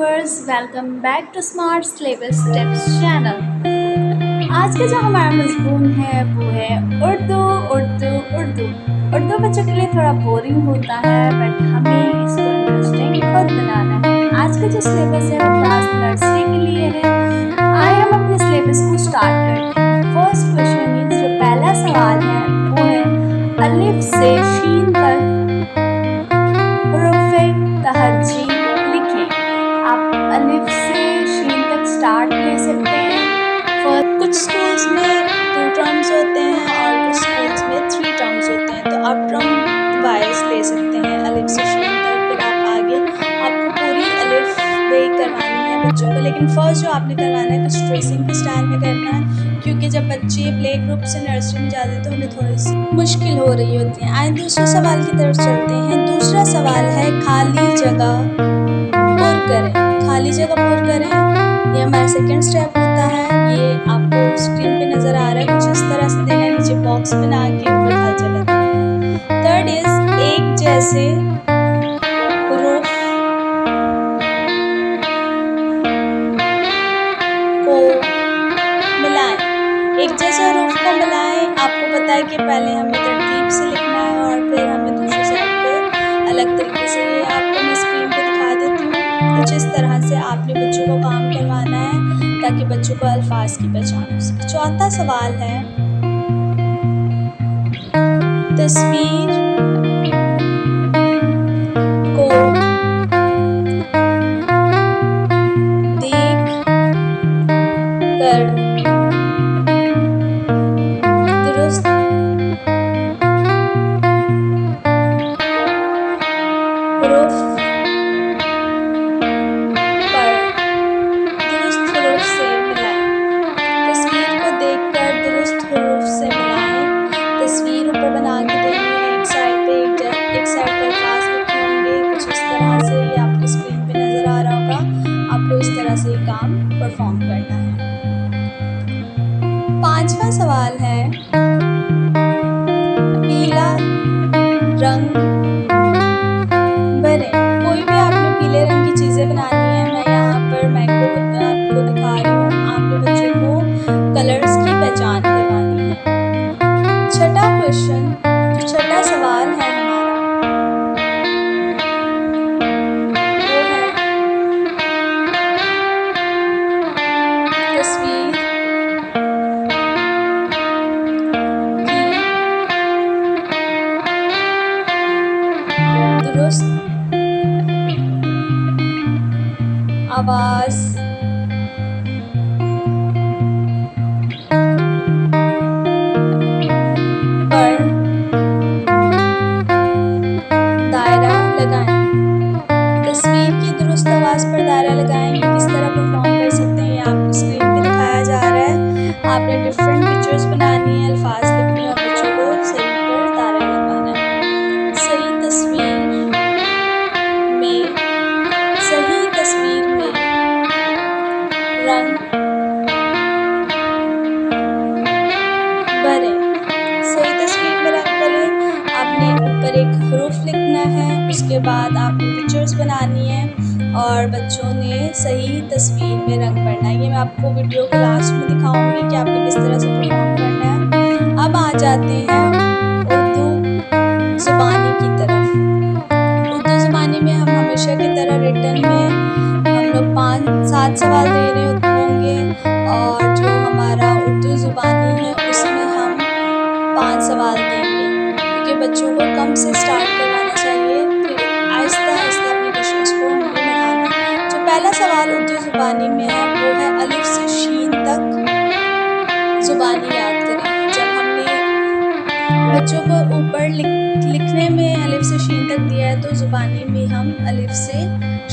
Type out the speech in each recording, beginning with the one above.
Viewers, welcome back to smart syllabus tips channel. आज का जो हमारा मज़मून है वो है उर्दू उर्दू उर्दू। उर्दू बच्चों के लिए थोड़ा बोरिंग होता है, बट हमें इसको इंटरेस्टिंग खुद बनाना है। आज का जो सिलेबस है वो क्लास नर्सरी के लिए है। आइए हम अपने सिलेबस को स्टार्ट करते हैं। फर्स्ट क्वेश्चन इज, जो पहला सवाल है वो है अलिफ से शीन तक हुरूफ़े तहज्जी लिखें। आप अलिफ से शीन तक स्टार्ट ले सकते हैं। कुछ स्कूल्स में 2 टर्म्स होते हैं और कुछ स्कूल्स में 3 टर्म्स होते हैं, तो आप टर्म वाइज ले सकते हैं अलिफ से शीन तक। फिर आप आगे आपको पूरी अलिफ बे करवानी है बच्चों को, लेकिन फर्स्ट जो आपने करवाना है कुछ ट्रेसिंग के स्टाइल में करना है, क्योंकि जब बच्चे प्ले ग्रुप से नर्सरी में जाते हैं तो उन्हें थोड़ी सी मुश्किल हो रही होती है। आइए दूसरे सवाल की तरफ चलते हैं। दूसरा सवाल है खाली जगह पुर करें। खाली जगह पुर करें, ये हमारा सेकंड स्टेप होता है। ये आपको स्क्रीन पे नज़र आ रहा है, कुछ इस तरह से देना है, नीचे बॉक्स बना के ऊपर खाली जगह देना है। थर्ड इज एक जैसे हुरूफ को मिलाएं। एक जैसे हुरूफ को मिलाएं। आपको पता है कि पहले हमें तरतीब से लिखना है और फिर हमें दूसरी साइड पे अलग तरीके से। ये आपको मैं स्क्रीन पे दिखा देती हूँ। कुछ इस तरह से आपने बच्चों को काम करवाना है ताकि बच्चों को अल्फाज की पहचान हो सके। चौथा सवाल है तस्वीर को देख कर दुरुस्त हुरूफ पर दुरुस्त हुरूफ से मिलाएं। तस्वीर को देखकर दुरुस्त हुरूफ से मिलाएं। तस्वीर ऊपर बना के देनी है, एक साइड पे एक साइड पे अल्फाज लिखे होंगे कुछ इस तरह से। ये आपकी स्क्रीन पे नज़र आ रहा होगा। आपको इस तरह से ये काम परफॉर्म करना है। पांचवा सवाल है पीला रंग भरें। कोई भी आपने पीले रंग की चीज़ें बनानी है। मैं यहाँ पर मैंगो आपको दिखा रही हूँ। आपने बच्चों को कलर्स की पहचान करवानी है। छठा क्वेश्चन, जो छठा सवाल है हमारा वो है तस्वीर की दुरुस्त आवाज़ पर दायरा लगाएं। तस्वीर की दुरुस्त आवाज़ पर दायरा लगाएं। ये किस तरह परफॉर्म कर सकते हैं, ये आपको स्क्रीन पे दिखाया जा रहा है। आपने डिफरेंट पिक्चर्स बनानी है, अल्फाज लिखने और बच्चों को सही पर दायरा लगाना है। सही तस्वीर में रंग भरें। सही तस्वीर में रंग भरें। आपने ऊपर एक हुरूफ लिखना है, उसके बाद आपने पिक्चर्स बनानी है और बच्चों ने सही तस्वीर में रंग भरना है। ये मैं आपको वीडियो के लास्ट में दिखाऊंगी कि आपने किस तरह से परफॉर्म करना है। अब आ जाते हैं उर्दू ज़ुबानी की तरफ। उर्दू ज़ुबानी में हम हमेशा की तरह रिटन में हम लोग 5-7 सवाल दे रहे होंगे और जो हमारा उर्दू ज़ुबानी है उसमें हम 5 सवाल देंगे, क्योंकि बच्चों को कम से स्टार्ट करवाना चाहिए, फिर आहिस्ता आहिस्ता अपने क्वेश्चंस को हमें बढ़ाना है। जो पहला सवाल उर्दू ज़ुबानी में है वो है अलिफ से शीन तक ज़ुबानी याद करें। जब हमने बच्चों को ऊपर लिखने में अलिफ से शीन तक दिया है तो ज़ुबानी में हम अलिफ से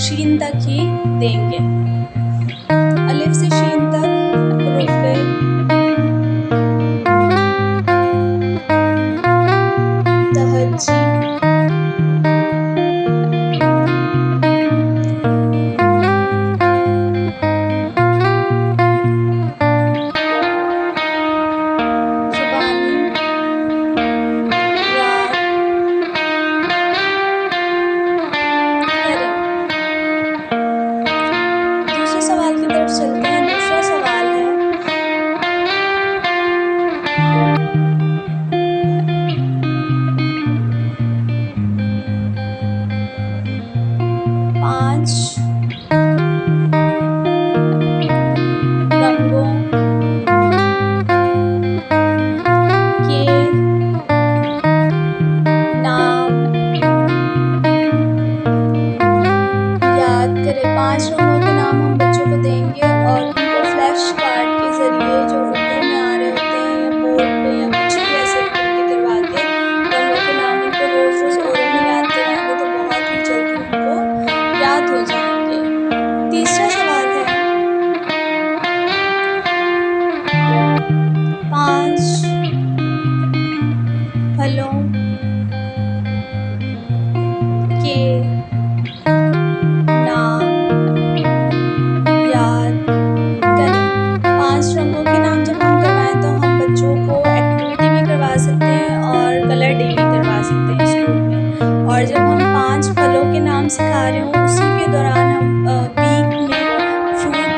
शीन तक ही देंगे। अलिफ से शीन तक हुरूफ़े तहज्जी ज़ुबानी याद करें। 5 रंगों के नाम याद करें। 5 रंगों के नाम हम बच्चों को देंगे और उनको फ्लैश कार्ड के ज़रिए जो उर्दू में आ रहे होते हैं या बोर्ड पे या कुछ भी ऐसे एक्टिविटी करवा के रंगों के नाम उनको रोज़ रोज़ ओरल में याद कराएंगे तो बहुत ही जल्दी उनको याद हो जाएंगे। तीसरा सवाल है 5 फलों के नाम याद करें। 5 रंगों के नाम जब हम करवाएं तो हम बच्चों को एक्टिविटी भी करवा सकते हैं और कलर डे भी करवा सकते हैं स्कूल में। और जब हम 5 फलों के नाम सिखा रहे हों उसी के दौरान हम वीक में फ्रूट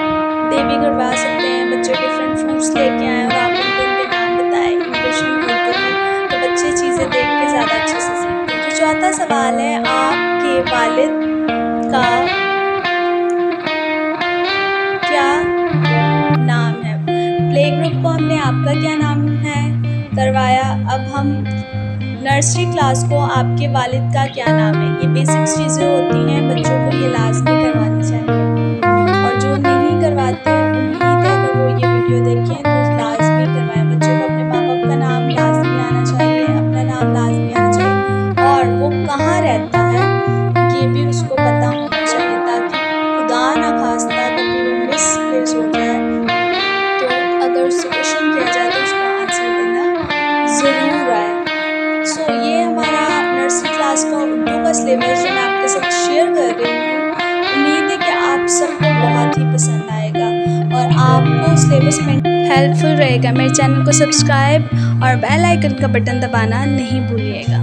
डे भी करवा सकते हैं। बच्चे डिफरेंट फ्रूट्स लेके आएँ और आप उनको उनके नाम बताएं इंग्लिश में उर्दू में, तो बच्चे चीज़ें देख के ज़्यादा अच्छे से सीखते हैं। तो चौथा सवाल है आपके वालिद का क्या नाम है। प्ले ग्रुप को हमने आपका क्या नाम है करवाया। अब हम नर्सरी क्लास को आपके वालिद का क्या नाम है। ये बेसिक चीज़ें होती हैं, बच्चों को ये लाजमी करवानी चाहिए और जो नहीं करवाते उम्मीद है अगर वो ये वीडियो देखें तो लाजमी करवाएं। बच्चों को अपने माँ बाप का नाम लाजमी आना चाहिए, अपना नाम लाजमी आना चाहिए और वो कहाँ रहता है ये भी उसको पता होना चाहिए ताकि खुदा ना खास्ता कभी वो मिसप्लेस हो जाए तो अगर उससे क्वेश्चन किया जाए तो उसका आंसर देना ज़रूर आए। सो ये हमारा नर्सरी क्लास का उर्दू का सिलेबस जो मैं आपके साथ शेयर कर रही हूँ। उम्मीद है कि आप सबको बहुत ही पसंद आएगा और आपको सिलेबस में हेल्पफुल रहेगा। मेरे चैनल को सब्सक्राइब और बेल आइकन का बटन दबाना नहीं भूलिएगा।